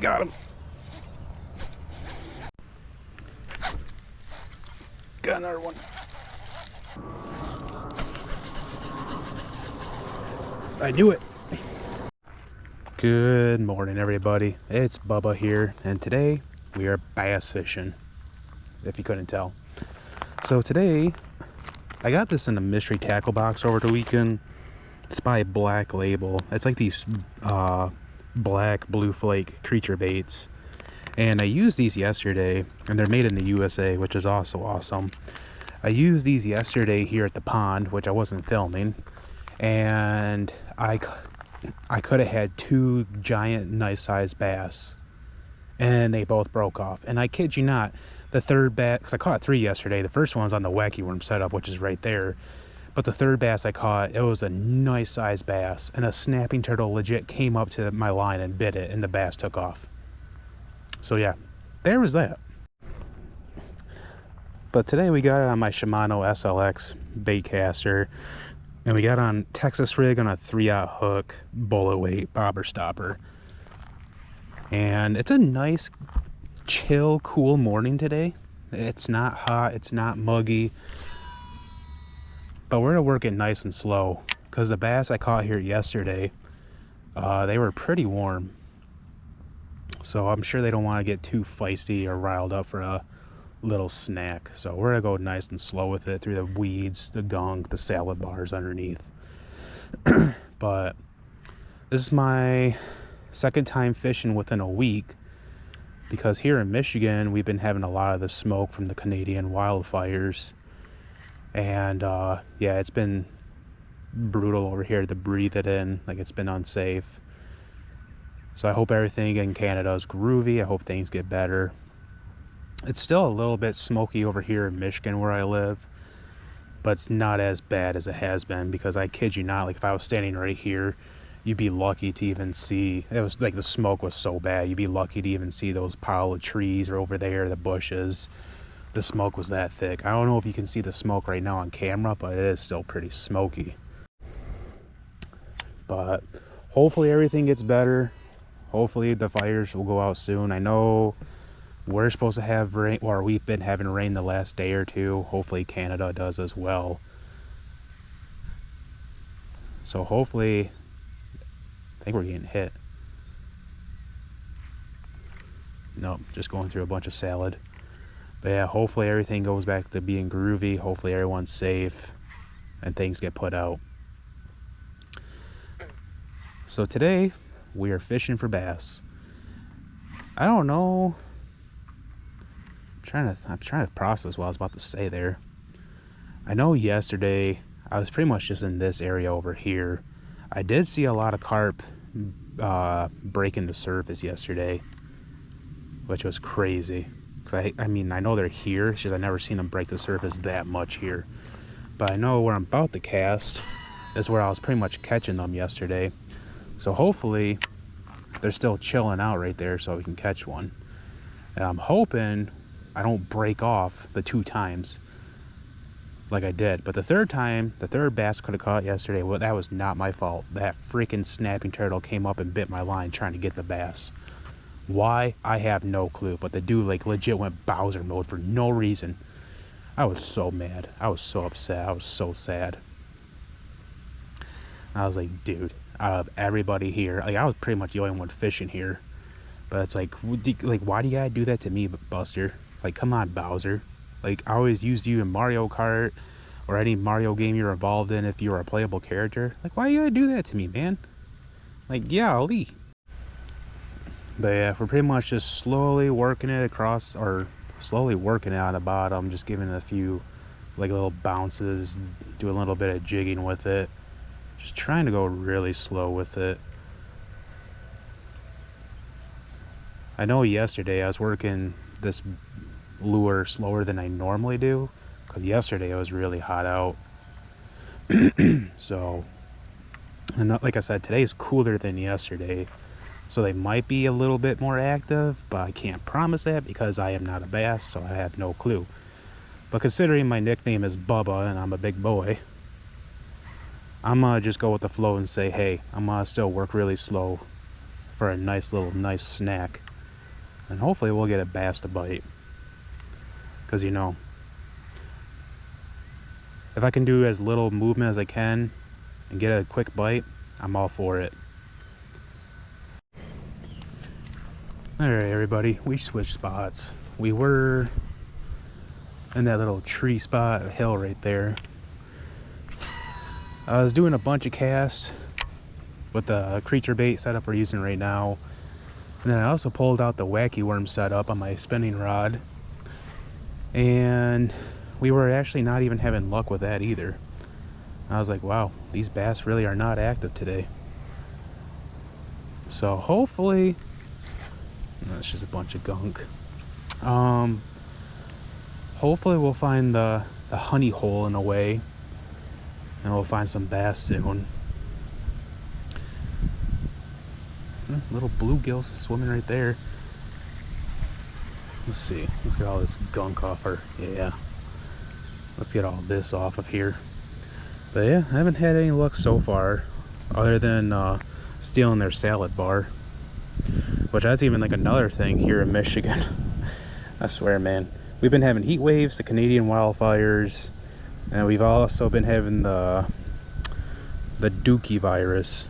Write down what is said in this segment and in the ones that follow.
got him. Got another one. I knew it. Good morning, everybody. It's Bubba here, and today we are bass fishing, if you couldn't tell. So today, I got this in a mystery tackle box over the weekend. It's by Black Label. It's like these black blue flake creature baits. And I used these yesterday, and they're made in the USA, which is also awesome. I used these yesterday here at the pond, which I wasn't filming, and I could have had two giant nice sized bass, and they both broke off. And I kid you not, the third bass, because I caught three yesterday, the first one's on the wacky worm setup, which is right there, but the third bass I caught, it was a nice sized bass, and a snapping turtle legit came up to my line and bit it, and the bass took off. So yeah, there was that. But today we got it on my Shimano SLX bait caster, and we got on Texas rig on a 3/0 hook, bullet weight bobber stopper. And it's a nice, chill, cool morning today. It's not hot, it's not muggy, but we're gonna work it nice and slow, because the bass I caught here yesterday, they were pretty warm. So I'm sure they don't want to get too feisty or riled up for a little snack. So we're gonna go nice and slow with it through the weeds, the gunk, the salad bars underneath. But this is my second time fishing within a week, because here in Michigan we've been having a lot of the smoke from the Canadian wildfires, and yeah, it's been brutal over here to breathe it in. Like, it's been unsafe. So I hope everything in Canada is groovy. I hope things get better. It's still a little bit smoky over here in Michigan where I live, but it's not as bad as it has been, because I kid you not, like if I was standing right here, you'd be lucky to even see, it was like the smoke was so bad, you'd be lucky to even see those pile of trees or over there, the bushes. The smoke was that thick. I don't know if you can see the smoke right now on camera, but it is still pretty smoky. But hopefully everything gets better. Hopefully the fires will go out soon. I know we're supposed to have rain, or we've been having rain the last day or two. Hopefully Canada does as well. So hopefully, I think we're getting hit. Nope, just going through a bunch of salad. But yeah, hopefully everything goes back to being groovy. Hopefully everyone's safe and things get put out. So today we are fishing for bass. I don't know. I'm trying to process what I was about to say there. I know yesterday I was pretty much just in this area over here. I did see a lot of carp breaking the surface yesterday, which was crazy. Cause I mean, I know they're here. It's just I've never seen them break the surface that much here. But I know where I'm about to cast is where I was pretty much catching them yesterday. So hopefully they're still chilling out right there so we can catch one. And I'm hoping I don't break off the two times like I did. But the third time, the third bass could have caught yesterday, well, that was not my fault. That freaking snapping turtle came up and bit my line trying to get the bass. Why? I have no clue. But the dude like legit went Bowser mode for no reason. I was so mad. I was so upset. I was so sad. I was like, dude, out of everybody here, like I was pretty much the only one fishing here. But it's like why do you gotta do that to me, Buster? Like, come on, Bowser. Like, I always used you in Mario Kart or any Mario game you're involved in if you were a playable character. Like, why you gotta do that to me, man? Like, yeah, Ali. But yeah, we're pretty much just slowly working it across, or slowly working it on the bottom, just giving it a few like little bounces, do a little bit of jigging with it. Just trying to go really slow with it. I know yesterday I was working this lure slower than I normally do, because yesterday it was really hot out. So, and like I said, today's cooler than yesterday, so they might be a little bit more active, but I can't promise that because I am not a bass, so I have no clue. But considering my nickname is Bubba and I'm a big boy, I'm gonna just go with the flow and say, hey, I'm gonna still work really slow for a nice snack. And hopefully we'll get a bass to bite. Because, you know, if I can do as little movement as I can and get a quick bite, I'm all for it. Alright, everybody, we switched spots. We were in that little tree spot, a hill right there. I was doing a bunch of casts with the creature bait setup we're using right now. And then I also pulled out the wacky worm setup on my spinning rod. And we were actually not even having luck with that either. I was like, wow, these bass really are not active today. So hopefully, that's just a bunch of gunk. Hopefully we'll find the honey hole in a way, and we'll find some bass soon. Little bluegills swimming right there. Let's see. Let's get all this gunk off her. Yeah. Let's get all this off of here. But yeah, I haven't had any luck so far, other than stealing their salad bar. Which that's even like another thing here in Michigan. I swear, man. We've been having heat waves, the Canadian wildfires, and we've also been having the Dookie virus.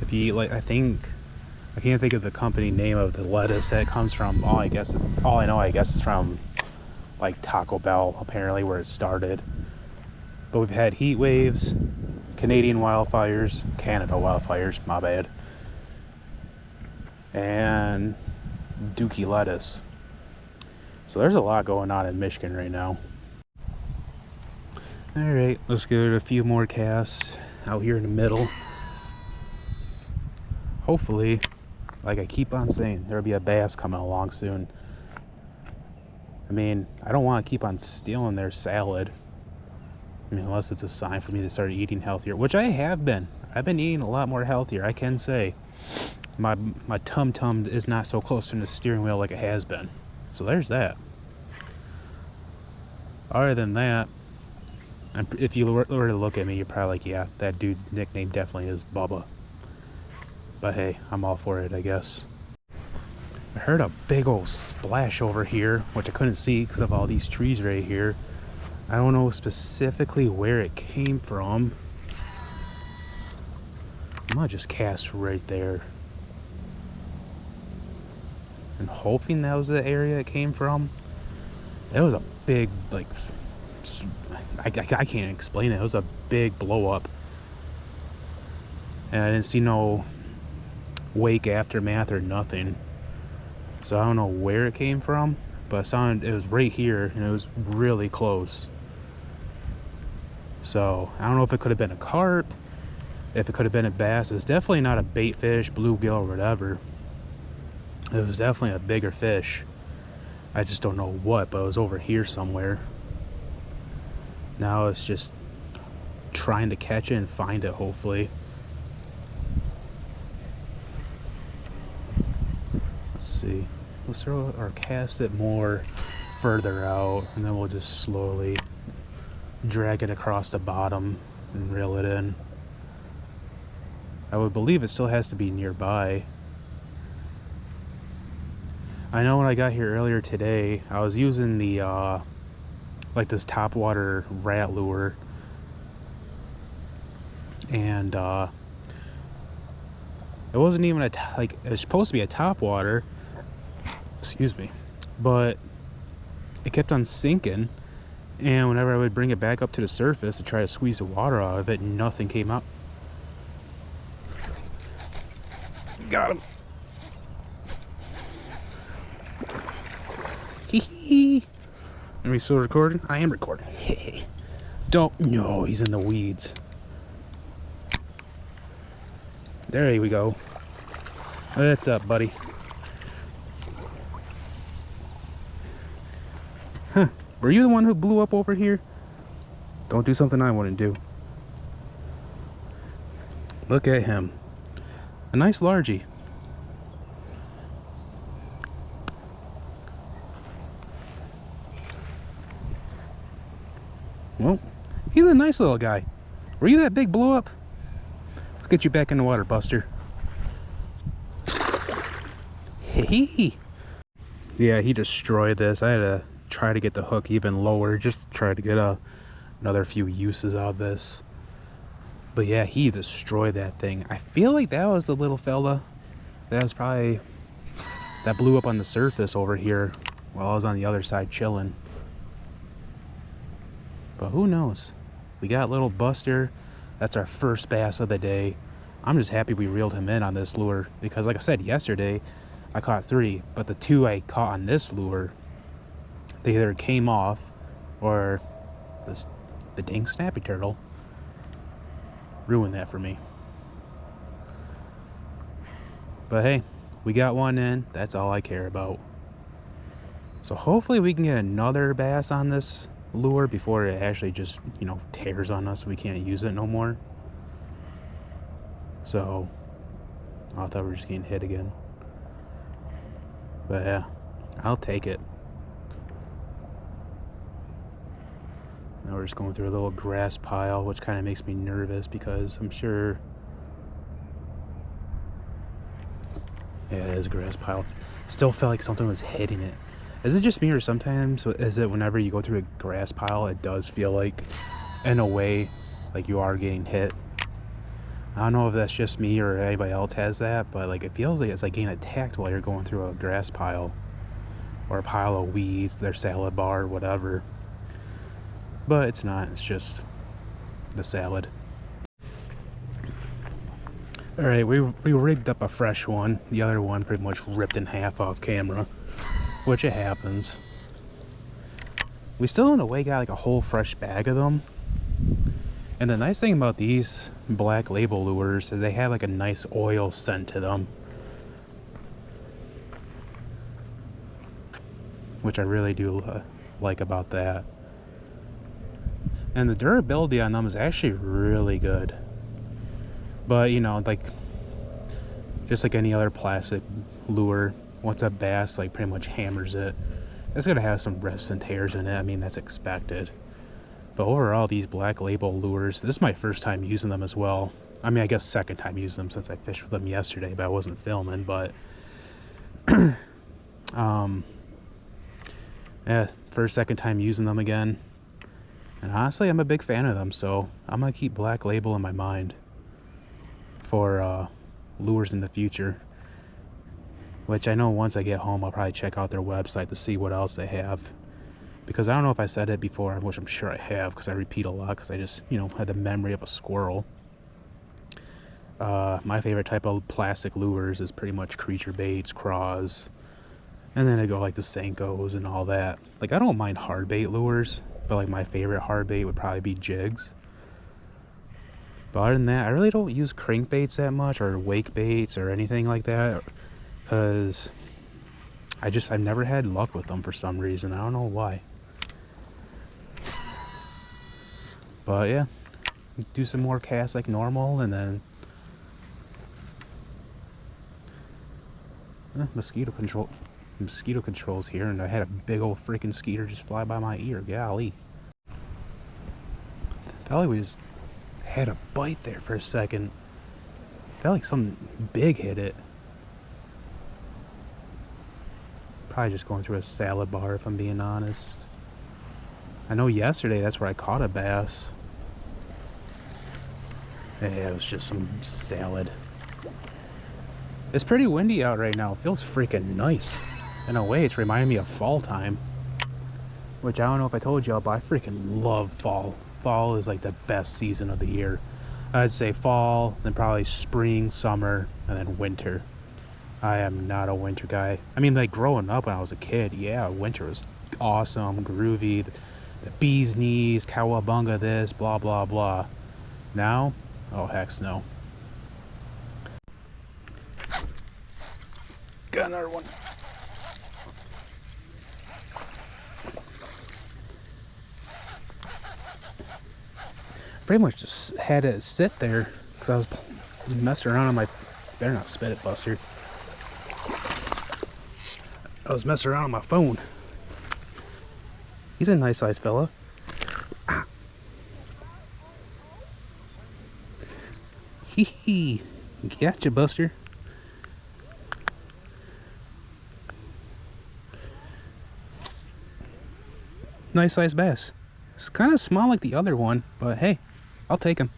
If you eat, like, I can't think of the company name of the lettuce that it comes from. All I know, I guess, is from like Taco Bell, apparently, where it started. But we've had heat waves, Canadian wildfires, Canada wildfires, my bad, and Dookie lettuce. So there's a lot going on in Michigan right now. Alright, let's give it a few more casts out here in the middle. Hopefully, like I keep on saying, there'll be a bass coming along soon. I mean, I don't want to keep on stealing their salad. I mean, unless it's a sign for me to start eating healthier, which I have been. I've been eating a lot more healthier, I can say. My tum-tum is not so close to the steering wheel like it has been. So there's that. Other than that, if you were to look at me, you're probably like, yeah, that dude's nickname definitely is Bubba. But hey, I'm all for it, I guess. I heard a big old splash over here, which I couldn't see because of all these trees right here. I don't know specifically where it came from. I'm gonna just cast right there. And hoping that was the area it came from. That was a big, like, I can't explain it. It was a big blow up. And I didn't see no wake aftermath or nothing, so I don't know where it came from, but it was right here and it was really close. So I don't know if it could have been a carp, if it could have been a bass. It was definitely not a bait fish, bluegill, or whatever. It was definitely a bigger fish. I just don't know what, but it was over here somewhere. Now it's just trying to catch it and find it, hopefully. See, let's throw or cast it more further out, and then we'll just slowly drag it across the bottom and reel it in. I would believe it still has to be nearby. I know when I got here earlier today, I was using the like this topwater rat lure, and it wasn't even it was supposed to be a topwater. Excuse me, but it kept on sinking, and whenever I would bring it back up to the surface to try to squeeze the water out of it, nothing came out. Got him. Hee hee. Are we still recording? I am recording. Don't. No, he's in the weeds. There we go. What's up, buddy? Huh. Were you the one who blew up over here? Don't do something I wouldn't do. Look at him. A nice largie. Well, he's a nice little guy. Were you that big blow up? Let's get you back in the water, Buster. Hey. Yeah, he destroyed this. I had to try to get the hook even lower, just to try to get another few uses out of this. But yeah, he destroyed that thing. I feel like that was the little fella that was probably that blew up on the surface over here while I was on the other side chilling. But who knows? We got little Buster. That's our first bass of the day. I'm just happy we reeled him in on this lure because, like I said yesterday, I caught 3, but the 2 I caught on this lure, they either came off or the dang snappy turtle ruined that for me. But hey, we got one in. That's all I care about. So hopefully we can get another bass on this lure before it actually just, you know, tears on us. We can't use it no more. So I thought we were just getting hit again. But yeah, I'll take it. Now we're just going through a little grass pile, which kind of makes me nervous because I'm sure... Yeah, it is a grass pile. Still felt like something was hitting it. Is it just me, or sometimes is it whenever you go through a grass pile, it does feel like, in a way, like you are getting hit? I don't know if that's just me or anybody else has that, but like it feels like it's like getting attacked while you're going through a grass pile or a pile of weeds, their salad bar, whatever. But it's not, it's just the salad. Alright, we rigged up a fresh one. The other one pretty much ripped in half off camera, which it happens. We still in a way got like a whole fresh bag of them. And the nice thing about these Black Label lures is they have like a nice oil scent to them, which I really do like about that. And the durability on them is actually really good. But you know, like just like any other plastic lure, once a bass like pretty much hammers it, it's gonna have some rips and tears in it. I mean, that's expected. But overall, these Black Label lures, this is my first time using them as well. I mean, I guess second time using them since I fished with them yesterday, but I wasn't filming. But yeah, second time using them again. And honestly, I'm a big fan of them, so I'm gonna keep Black Label in my mind for lures in the future. Which I know once I get home, I'll probably check out their website to see what else they have. Because I don't know if I said it before, which I'm sure I have, because I repeat a lot, because I just, you know, had the memory of a squirrel. My favorite type of plastic lures is pretty much creature baits, craws, and then I go like the Senkos and all that. Like, I don't mind hard bait lures, but like my favorite hard bait would probably be jigs. But other than that, I really don't use crankbaits that much, or wake baits, or anything like that, because I've never had luck with them for some reason. I don't know why. But yeah, do some more casts like normal, and then mosquito control's here, and I had a big old freaking skeeter just fly by my ear. Golly, felt like we just had a bite there for a second. Felt like something big hit it. Probably just going through a salad bar, if I'm being honest. I know yesterday that's where I caught a bass. Yeah, it was just some salad. It's pretty windy out right now. It feels freaking nice. In a way, it's reminding me of fall time. Which I don't know if I told y'all, but I freaking love fall. Fall is like the best season of the year. I'd say fall, then probably spring, summer, and then winter. I am not a winter guy. I mean, like growing up when I was a kid, yeah, winter was awesome, groovy. The bee's knees, cowabunga this, blah, blah, blah. Now, oh, heck no. Got another one. Pretty much just had it sit there because I was messing around on my... Better not spit it, Buster. I was messing around on my phone. He's a nice sized fella. Ah. Hee hee. Gotcha, Buster. Nice sized bass. It's kind of small like the other one, but hey, I'll take him.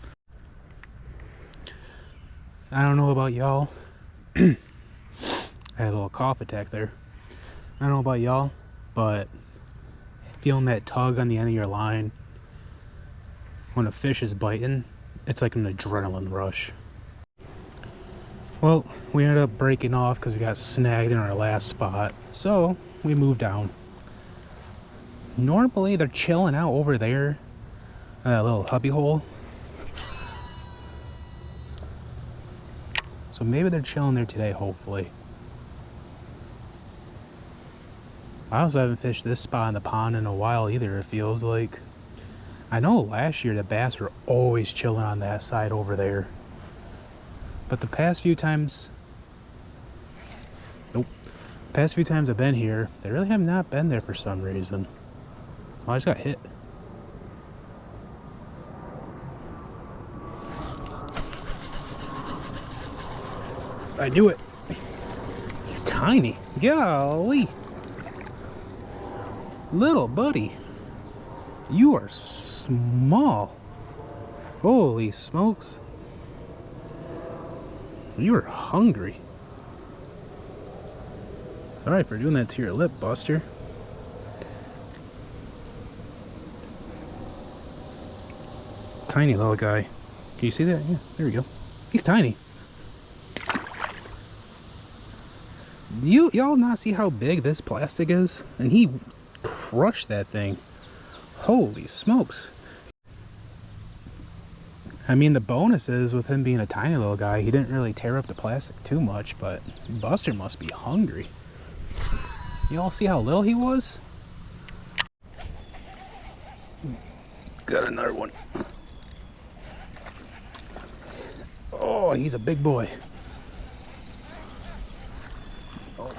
I don't know about y'all. I had a little cough attack there. I don't know about y'all, but feeling that tug on the end of your line when a fish is biting, it's like an adrenaline rush. Well, we ended up breaking off because we got snagged in our last spot, so we moved down. Normally they're chilling out over there in that little hubby hole, so maybe they're chilling there today, hopefully. I also haven't fished this spot in the pond in a while either, it feels like. I know last year the bass were always chilling on that side over there, but the past few times, past few times I've been here, they really have not been there for some reason. Oh, I just got hit. I knew it. He's tiny. Golly. Little buddy. You are small. Holy smokes. You are hungry. Sorry for doing that to your lip, Buster. Tiny little guy. Can you see that? Yeah, there we go. He's tiny. Y'all not see how big this plastic is? And he crushed that thing. Holy smokes. I mean, the bonus is with him being a tiny little guy, he didn't really tear up the plastic too much, but Buster must be hungry. Y'all see how little he was? Got another one. Oh, he's a big boy. Oh.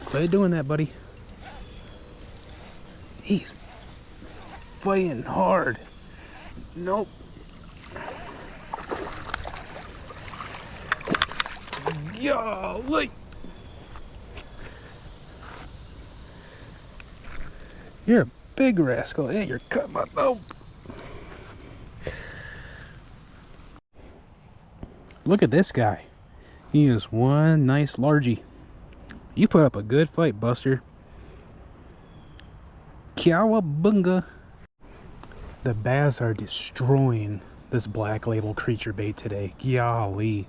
Quit doing that, buddy. He's fighting hard. Nope. Golly. You're a big rascal, and you're cutting my throat. Look at this guy. He is one nice largie. You put up a good fight, Buster. Cowabunga. The bass are destroying this black label creature bait today. Golly.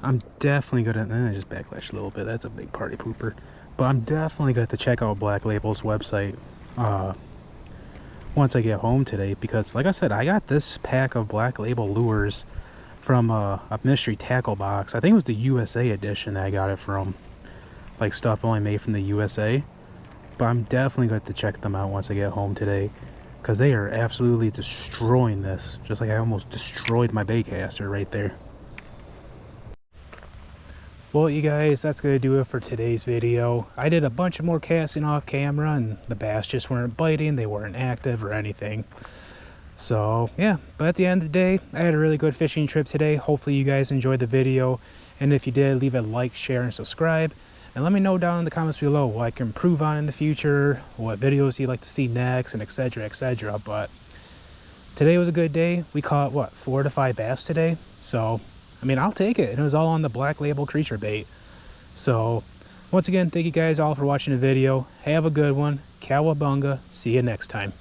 I'm definitely gonna just backlash a little bit. That's a big party pooper. But I'm definitely going to check out Black Label's website once I get home today, because like I said, I got this pack of Black Label lures from a mystery tackle box. I think it was the USA edition that I got it from, like stuff only made from the USA. But I'm definitely going to check them out once I get home today, because they are absolutely destroying this, just like I almost destroyed my baitcaster right there. Well, you guys, that's going to do it for today's video. I did a bunch of more casting off camera, and the bass just weren't biting, they weren't active or anything. So, yeah, but at the end of the day, I had a really good fishing trip today. Hopefully you guys enjoyed the video, and if you did, leave a like, share, and subscribe. And let me know down in the comments below what I can improve on in the future, what videos you'd like to see next, and etc, etc. But today was a good day. We caught, what, 4 to 5 bass today? So, I mean, I'll take it. And it was all on the Black Label creature bait. So, once again, thank you guys all for watching the video. Have a good one. Cowabunga. See you next time.